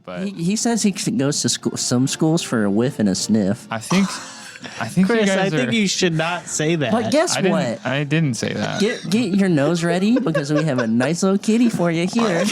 but he says he goes to some schools for a whiff and a sniff. I think Chris, you guys I think you should not say that. But guess what? I didn't say that. Get your nose ready because we have a nice little kitty for you here.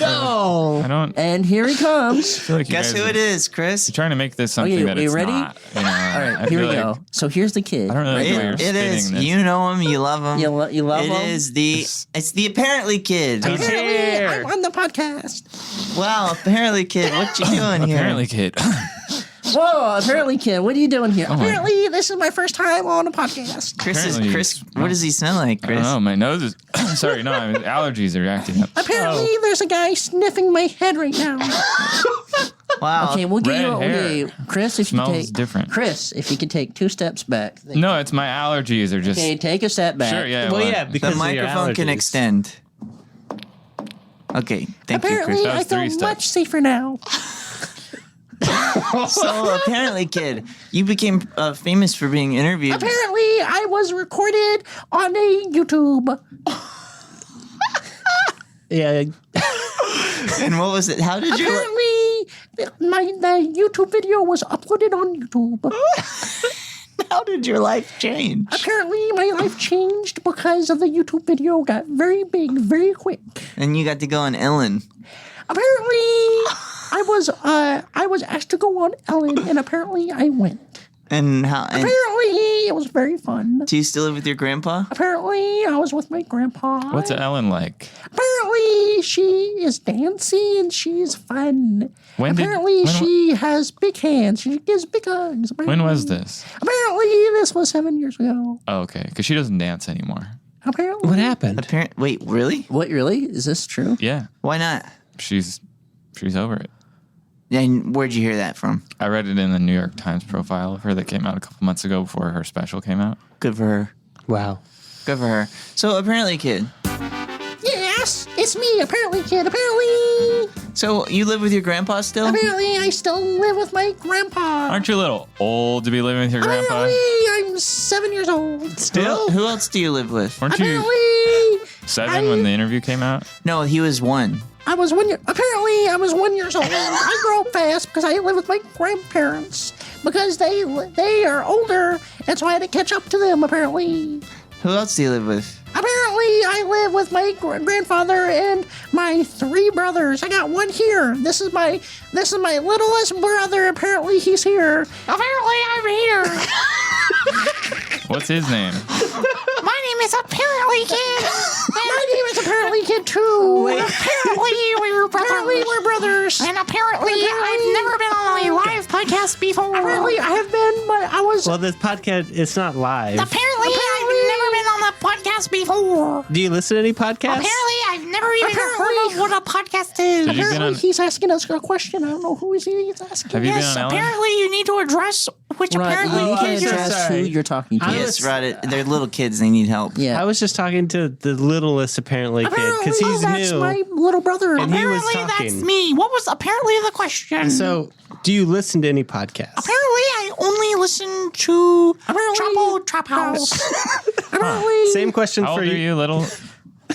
Oh, I don't. And here he comes. I feel like you Guess guys who it is, Chris? You're trying to make this something Okay, that you it's ready? not. You know, All right, I here we feel go. like So here's the kid. I don't really know where you're It is. spinning this. You know him. You love him. You love him? It is it's the apparently kid. Apparently, I'm on the podcast. Wow, apparently kid. What you doing here? Apparently, kid. Whoa, apparently, kid. What are you doing here? my- Apparently, this is my first time on a podcast. Chris. What does he smell like, I Chris? don't know. My nose is. Sorry, no. I mean, allergies are acting up. Apparently, there's a guy sniffing my head right now. Wow. Okay, we'll get Red you. hair. Okay, Chris, if Smells you take different. Chris, if you could take 2 steps back. No, it's my allergies are just. Okay, take a step back. Sure, yeah. well, what? yeah, because The of your microphone can allergies. extend. Okay, thank you, Apparently, Chris. That I was 3 feel steps. much safer now. So apparently, kid, you became famous for being interviewed. Apparently, I was recorded on a YouTube. Yeah, And what was it? How did you? Apparently, the YouTube video was uploaded on YouTube. How did your life change? Apparently, my life changed because of the YouTube video got very big, very quick. And you got to go on Ellen. Apparently, I was asked to go on Ellen, and apparently I went. And how? And Apparently, it was very fun. do you still live with your grandpa? Apparently, I was with my grandpa. What's Ellen like? Apparently, she is dancy and she's fun. Apparently, she has big hands. She gives big hugs. When was this? Apparently, this was 7 years ago. Oh, okay. Because she doesn't dance anymore. Apparently. what happened? Wait, really? What, really? Is this true? Yeah. Why not? She's over it. And where'd you hear that from? I read it in the New York Times profile of her that came out a couple months ago before her special came out. Good for her. Wow. Good for her. So apparently, kid. Yes, it's me. Apparently, kid. Apparently. So you live with your grandpa still? Apparently, I still live with my grandpa. Aren't you a little old to be living with your grandpa? Apparently, I'm 7 years old. Still? Who else do you live with? Weren't you Apparently, 7 when the interview came out? No, he was 1. I was 1 year. Apparently, I was 1 year old. I grow up fast because I live with my grandparents because they are older, and so I had to catch up to them. Apparently, Who else do you live with? I live with my grandfather and my 3 brothers. I got one here. This is my littlest brother. Apparently, he's here. Apparently, I'm here. What's his name? My name is Apparently Kid. My name is Apparently Kid too. Apparently we're brothers. And apparently I've never been on a live podcast before. Apparently I have been, but I was. Well, this podcast, it's not live. Apparently I've never been on a podcast before. Do you listen to any podcasts? Apparently I've never even heard of what a podcast is. Have you been Apparently on- he's asking us a question. I don't know who he's asking. Have you been on Ellen? Apparently you need to address which apparently you can't you're- address who you're talking to. Yes, right. They're little kids. They need help. Yeah. I was just talking to the littlest apparently kid because he's that's new. my little brother. And he was Apparently talking. that's me. What was apparently the question? So, do you listen to any podcasts? Apparently, I only listen to Trap House. Apparently, Same question How for old are you. you, little?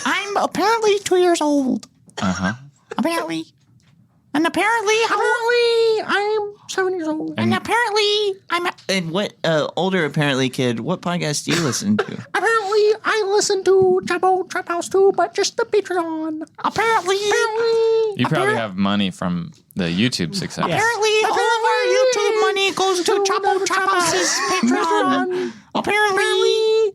I'm apparently 2 years old. Uh-huh. Apparently. And apparently, I'm 7 years old. And apparently, And what older apparently kid? What podcast do you listen to? apparently, I listen to Trap House too, but just the Patreon. Apparently. You probably have money from the YouTube success. Apparently, all of our YouTube money goes to Trap House's Patreon. Apparently,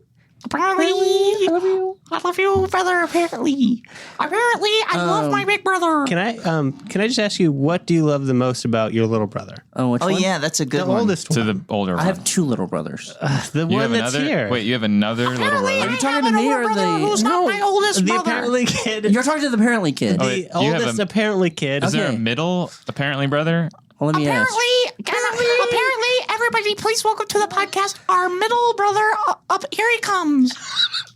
I love you. I love you, brother. Apparently, I love my big brother. Can I just ask you, what do you love the most about your little brother? Oh, which Oh one? yeah, that's a good The one. oldest To one. the older one. I have 2 little brothers. The You one have that's another? here. Wait, you have another little Apparently, brother? I you talking have to me an older or brother the- who's not my oldest the brother. apparently kid. You're talking to the apparently kid. Oh, the wait, you have oldest a- apparently kid. Is there a Okay. middle, apparently, brother? Well, let me ask. Apparently, everybody, please welcome to the podcast our middle brother. Up here he comes.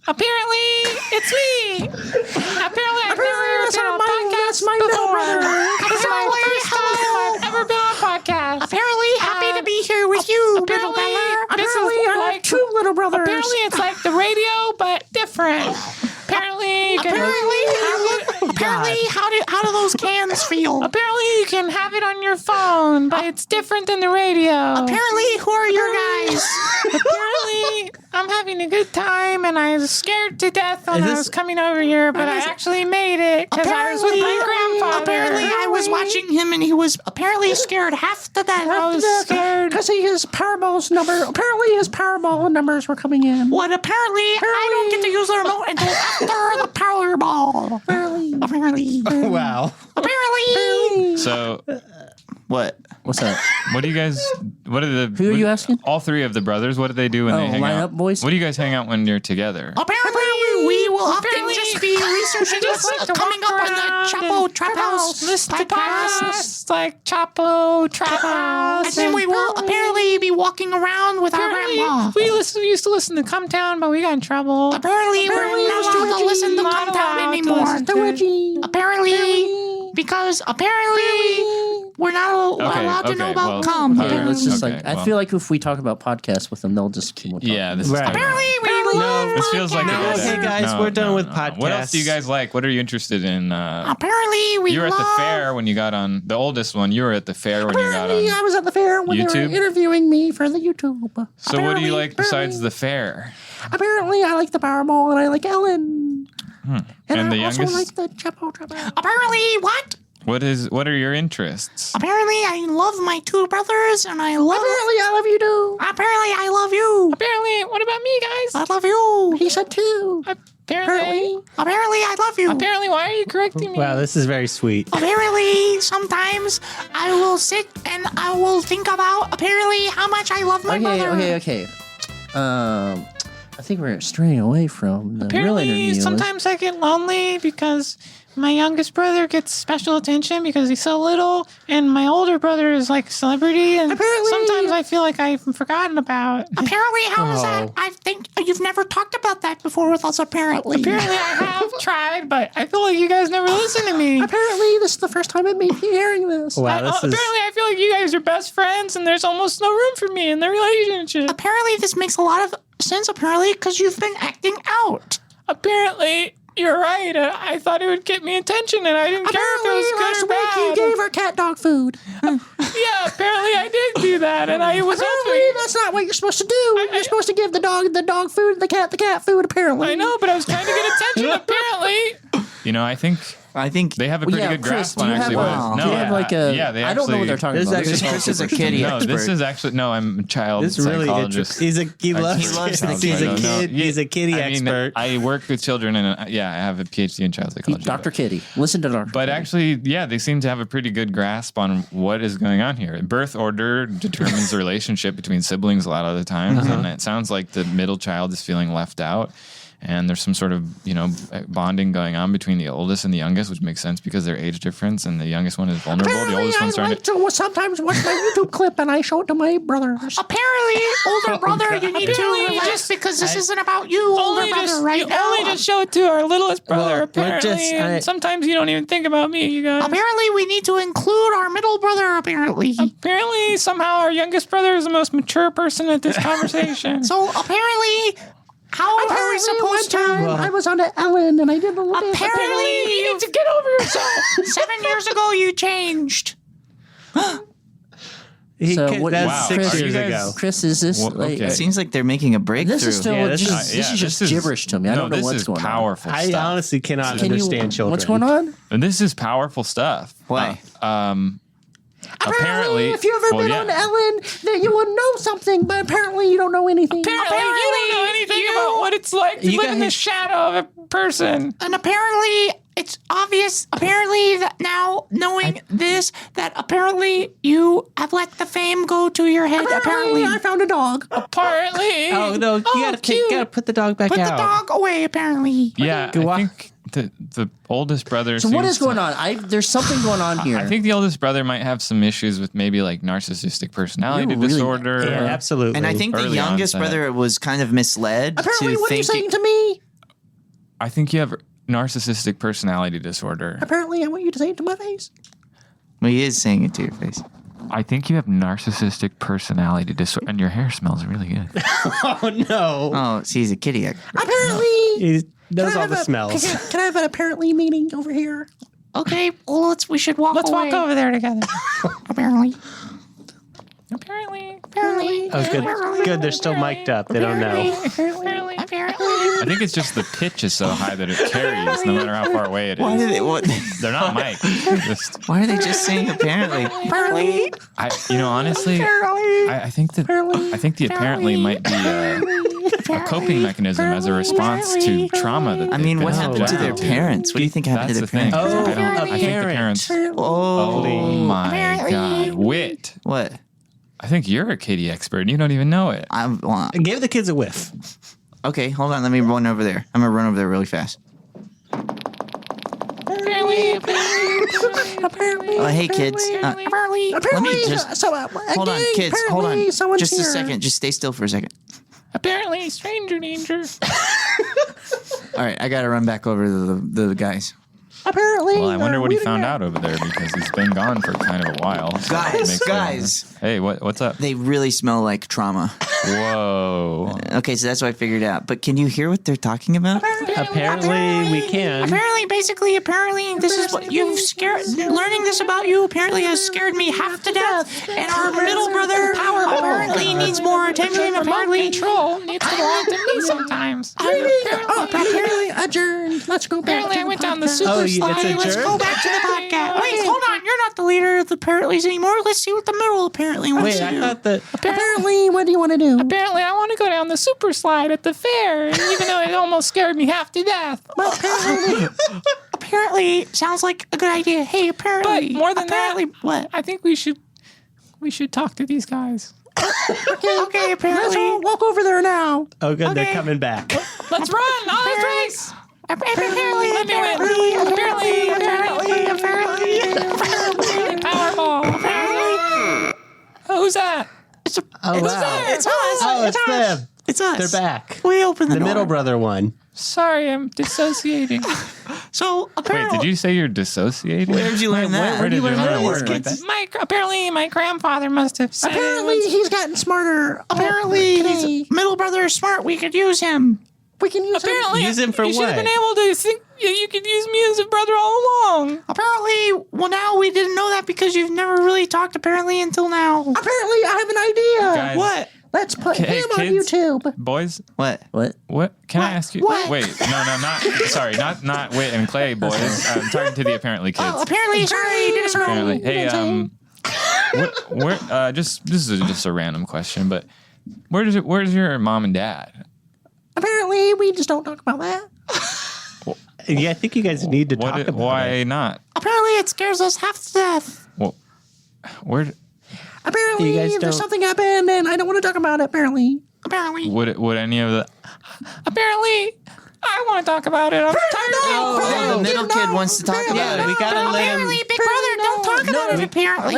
Apparently, it's me. Apparently, I've never been on a podcast before. This is my first time I've ever been on a podcast. Apparently, happy to be here with you, middle brother. Apparently, I have 2 little brothers. Apparently, it's like the radio, but different. Apparently, Apparently, how do those cans feel? Apparently, you can have it on your phone, but it's different than the radio. Apparently, who are your guys? Apparently, I'm having a good time, and I was scared to death when I was coming over here, but I actually made it because I was with my grandfather. Apparently, I was watching him, and he was apparently scared half to death. I was scared. Because his Powerball's number, apparently his Powerball numbers were coming in. What? Apparently, I don't get to use the remote until after the Powerball. Apparently. Wow. Apparently. So, What? What's that? what do you guys? What are the? Who are you asking? All three of the brothers. What do they do when they hang line out? up, boys? What do you guys hang out when you're together? Apparently, we will often just be researching just like what's to coming walk up on the around Chapo and Trap House listen to podcast. podcasts like Chapo, Trap House. And then we will apparently be walking around with our grandma. We used to listen to Come Town, but we got in trouble. Apparently, we're not allowed to listen to Not Come Town allowed to anymore. listen to- Apparently, because apparently we're not allowed to know about cum. all right. Let's just Okay, I feel like if we talk about podcasts with them, they'll just keep on talking. Yeah, this Right. is Apparently, we love This feels like a No, dead okay, end. guys, we're done with What else do you podcasts. guys like? What are you interested in? Apparently, we You were at the love- fair when you got on the oldest one. You were at the fair when you got Apparently, on. I was at the fair when they YouTube? were interviewing me for the YouTube. So what do you like besides apparently- the fair? Apparently, I like the Powerball and I like Ellen. And I the also youngest? like the Chapo Trap House. Apparently, what? What are your interests? Apparently, I love my two brothers, and I love. Apparently, I love you too. Apparently, I love you. Apparently, what about me, guys? I love you. He said too. Apparently, Apparently, I love you. apparently, why are you correcting me? Wow, this is very sweet. Apparently, sometimes I will sit and I will think about apparently how much I love my mother. Okay. I think we're straying away from the real Apparently, interview. sometimes I get lonely because my youngest brother gets special attention because he's so little, and my older brother is like a celebrity, and Apparently- sometimes I feel like I've forgotten about. Apparently, how is Oh. that? I think you've never talked about that before with us, apparently. Apparently, I have tried, but I feel like you guys never listen to me. Apparently, this is the first time it may be hearing this. Wow, this is. Apparently, I feel like you guys are best friends, and there's almost no room for me in the relationship. Apparently, this makes a lot of sense, apparently, because you've been acting out. Apparently, you're right. I thought it would get me attention, and I didn't care if it was Apparently, good or last week you bad. gave her cat dog food. Yeah, apparently I did do that, and I was Apparently, hoping. that's not what you're supposed to do. You're supposed to give the dog food, the cat food. Apparently, I know, but I was trying to get attention. Apparently, You know, I think They have a pretty good Chris, grasp do on you have actually like, what. do you have like a? yeah, they I don't know what actually- they're talking This about. is This actually- Chris is a kitty No, expert. this is actually no. I'm a child This really psychologist. he loves loves the kids. kids. He's a kitty I mean, expert. I work with children, and I have a PhD in child psychology. Dr. Kitty. Listen to Dr. But Kitty. actually, yeah, they seem to have a pretty good grasp on what is going on here. Birth order determines the relationship between siblings a lot of the times, and it sounds like the middle child is feeling left out. And there's some sort of, bonding going on between the oldest and the youngest, which makes sense because their age difference, and the youngest one is vulnerable. The Apparently, oldest I one's starting like to sometimes watch my YouTube clip and I show it to my brothers. Apparently, older brother, you need to Apparently, you relax just- because this isn't about you, older brother, right now. only just show it to our littlest brother. Well, we're Apparently, just- and sometimes you don't even think about me, you guys. Apparently, we need to include our middle brother, apparently. Apparently, somehow our youngest brother is the most mature person at this conversation. So, apparently, how are we supposed to... I was on Ellen and I did a little bit. Apparently, you need to get over yourself. 7 years ago, you changed. So what- That's Wow. 6 Are you years guys- ago. Chris, is this Well, like? okay. Seems like they're making a breakthrough. This is still Yeah, this, this is, is- this is just gibberish to me. I don't know what's going on. powerful I stuff. honestly cannot Can you- understand children. What's going on? And this is powerful stuff. Why? Apparently, if you've ever well, been yeah. on Ellen, then you would know something, but apparently you don't know anything. Apparently, you don't know anything about what it's like to You live in the guys- shadow of a person. And apparently, it's obvious, apparently, that now, knowing this, that apparently you have let the fame go to your head, Apparently, apparently. I found a dog. Apparently. Oh no! You cute. gotta put the dog back Put out. the dog away, apparently. Yeah, Go I on. think the oldest brother. So what seems is going to- on? There's something going on here. I think the oldest brother might have some issues with maybe like narcissistic personality You're really- disorder. Yeah, absolutely. And I think the Early youngest onset. brother was kind of misled apparently, to what are you think. saying to me? I think you have narcissistic personality disorder. Apparently, I want you to say it to my face. Well, he is saying it to your face. I think you have narcissistic personality disorder, and your hair smells really good. Oh no! Oh, see, he's a kitty. Apparently, He knows Can I all the have a- smells. Can I have an apparently meeting over here? Okay, well, we should walk Let's away. walk over there together. Apparently. Apparently. Oh, good. Good. They're still mic'd up. They don't know. Apparently. I think it's just the pitch is so high that it carries no matter how far away it Why is. did they? What? They're not mic. Just, Why are they just saying apparently? Apparently. honestly, I think the apparently might be a coping mechanism as a response to trauma that I mean, they've what been happened to their subjected parents? What do you think happened That's to their the thing. parents? Oh, I think the parents. Oh my God, Wit! What? I think you're a kitty expert and you don't even know it. Well, Give the kids a whiff. okay, hold on. Let me run over there. I'm gonna run over there really fast. Oh, hey, kids. Let me just hold on, kids. Hold on. Just a second. Just stay still for a second. Apparently, stranger danger. All right, I gotta run back over to the guys. Apparently. Well, I wonder what he found out over there because he's been gone for kind of a while. So it makes Guys. Hey, what's up? They really smell like trauma. Whoa. Okay, so that's what I figured out. But can you hear what they're talking about? Apparently, we can. Apparently, this is what you've scared. Learning this about you apparently has scared me half to death. And our middle brother apparently needs more attention. Apparently, Control needs to belong to me sometimes. apparently, Adjourned. Let's go back. apparently, I went down the super Oh, it's slide. Let's adjourned? go back to the podcast. Wait, hold on. You're not the leader of the apparently's anymore. Let's see what the middle apparently wants Wait, to I do. thought that. Apparently, what do you want to do? Apparently, I want to go down the super slide at the fair, even though it almost scared me half to death. Apparently, sounds like a good idea. Hey, apparently, But more than that, what? I think we should talk to these guys. Okay, apparently. Let's walk over there now. Oh, good. They're Okay. coming back. Let's run. Oh, let's race. Apparently, Let me win. Apparently, Powerball. Who's that? Oh, wow. It's us. Oh, it's them. It's us. They're back. We opened the The door. middle brother one. Sorry, I'm dissociating. So Wait, apparently, did you say you're dissociating? Where did you learn that? Where did you learn a word like that? Apparently, my grandfather must have said apparently it. he's gotten smarter. Apparently, he's middle brother is smart. We could use him. We can use Apparently, Use him for you should what? have been able to think you could use me as a brother all along. Apparently, well, now we didn't know that because you've never really talked apparently until now. Apparently, I have an idea. Guys, What? Let's put Hey, him on kids. YouTube. Boys, What? what? Can I ask you? What? Wait, no, not Wit and Clay, boys. I'm talking to the apparently kids. Oh, apparently, sorry, did it wrong. Apparently. Hey, where? This is just a random question, but where's your mom and dad? Apparently, we just don't talk about that. Yeah, I think you guys need to talk about Why it. not? Apparently, it scares us half to death. Well, where Apparently, You guys there's don't- something happened, and I don't want to talk about it. Apparently, would any of the? Apparently, I want to talk about it. I'm tired. Oh, the middle kid wants to talk about Yeah, it. we gotta let him. Apparently, big brother, don't talk about it. Apparently,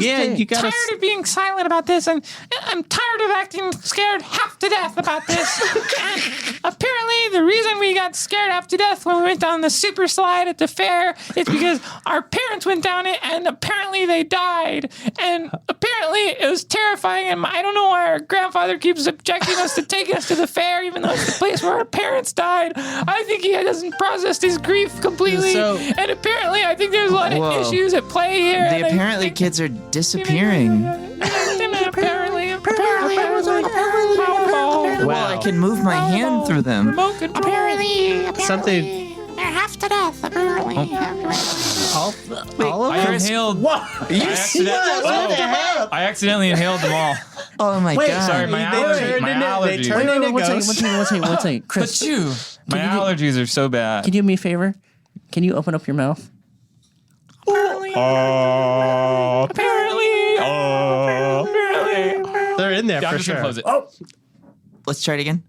Yeah, you gotta. Tired of being silent about this, and I'm tired of acting scared half to death about this. And apparently, the reason we got scared half to death when we went down the super slide at the fair is because our parents went down it, and apparently they died. And apparently, it was terrifying. And I don't know why our grandfather keeps objecting us to taking us to the fair, even though it's the place where our parents died. I think he hasn't processed his grief completely. So- And apparently, I think there's a lot of Whoa. issues at play here. The and I apparently think- kids are disappearing. Apparently. Well, I can move my hand through them. Remote control. Something. they're half to death. Apparently, All of I them. inhaled. I accidentally inhaled them all. Oh my god! Sorry, my allergies. My They allergies. turned into One ghosts. second. Chris, But you, my allergies are so bad. can you do me a favor? Can you open up your mouth? They're in there Yeah, I'm for just gonna sure. close it. Let's try it again.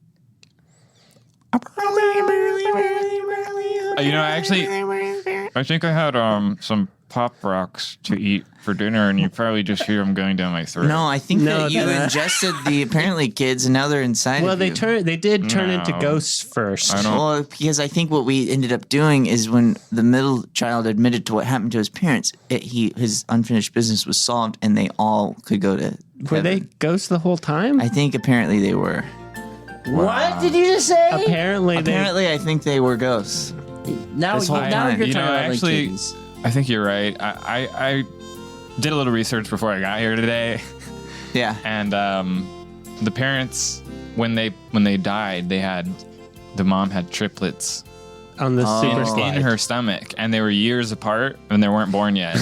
You know, I think I had some Pop Rocks to eat for dinner, and you probably just hear them going down my throat. No, I think No, that you ingested the apparently kids, and now they're inside. Well, of you. they did turn into No. ghosts first. I don't. Well, because I think what we ended up doing is when the middle child admitted to what happened to his parents, his unfinished business was solved, and they all could go to. Were heaven. they ghosts the whole time? I think apparently they were. What did you just say? Apparently, Apparently, I think they were ghosts. Now, This whole now time. you're You talking know, about actually, like kitties. I think you're right. I did a little research before I got here today, Yeah. and the parents when they died, the mom had triplets on the super in slide. her stomach, and they were years apart, and they weren't born yet.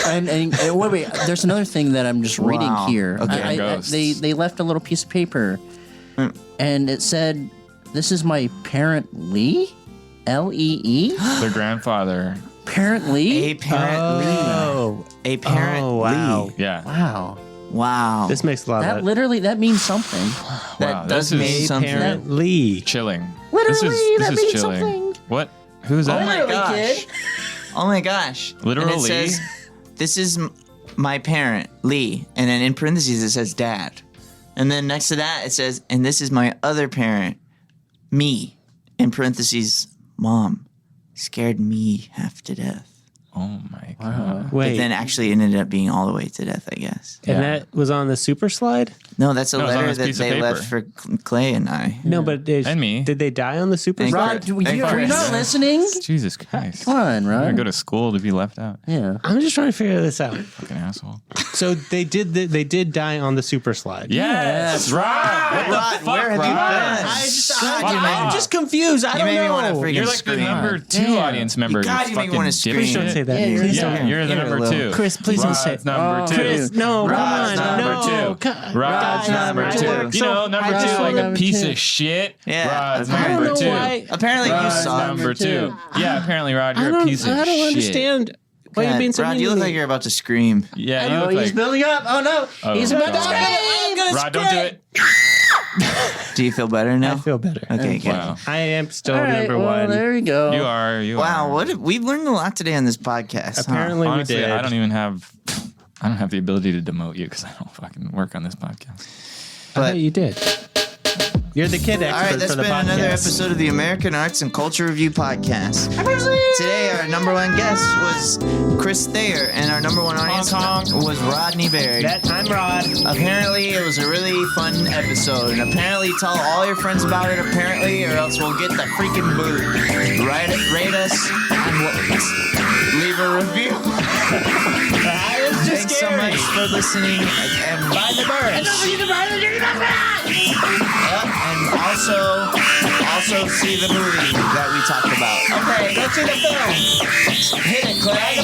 And wait, there's another thing that I'm just reading Wow. here. Okay. Ghosts. They left a little piece of paper, and it said, "This is my parent Lee, Lee, Their grandfather. parent Lee." A parent Lee. Oh, A parent Oh, wow. Lee. Yeah. Wow, Wow. this makes a lot that of literally means something. that Wow, does this mean is something. Parent Lee. chilling. Literally, this that is means chilling. something. What? Who's that? Oh my Literally, gosh. kid. Oh my gosh. Literally? And it says, this is my parent, Lee. And then in parentheses, it says dad. And then next to that, it says, and this is my other parent, me. In parentheses, mom. Scared me half to death. Oh my god. But Wait, then actually it ended up being all the way to death, I guess. and Yeah. that was on the super slide? No, that's a No, it's on letter this that piece of they paper. left for Clay and I. No, but And me. Did they die on the super And slide? Chris. Rod, are you not listening? Jesus Christ. Come on, I'm gonna Rod. go to school to be left out. Yeah. I'm just trying to figure this out. Fucking asshole. So they did die on the super slide. Yes, Rob. What the Rod, fuck, where have you Rod? been? I'm just confused. I You don't made me know. want to freaking You're like scream. the number 2 Damn. audience member. God, you make me fucking wanna scream. Please don't dipshit. say that. Yeah, name. you're Please Yeah, don't. you're the Give it a number little. 2. Chris, please don't say Rod's number 2. Chris, no, Rod's come on. number No. two. Rod's number number 2. two. You know, number 2 Rod's like a number piece two. of shit. Yeah, Rod's I don't number know 2. why. Apparently you Rod's saw number two. 2. Yeah, apparently Rod, I you're a piece of shit. don't understand why you're being so Rod, mean you to look me. like you're about to scream. Yeah, you Oh, look he's like building up. Oh no, he's about to God. scream. Rod, don't do it. Do you feel better now? I feel better. Okay, good. Wow. I am still All right, number well, one. there you go. You are. Wow, we've learned a lot today on this podcast. Apparently Honestly, we did. I don't have the ability to demote you because I don't fucking work on this podcast. I But thought you did. You're the kid expert all right, that's for the been podcast. another episode of the American Arts and Culture Review podcast. Today, our number one guest was Chris Thayer, and our number one audience was Rodney Berry. I'm Rod. Apparently, it was a really fun episode, and apparently, tell all your friends about it. Apparently, or else we'll get the freaking boot. Rate us, and leave a review. Thanks so much for listening. And buy the birds. And also see the movie that we talked about. Okay, go see the film. Hit it, Clay.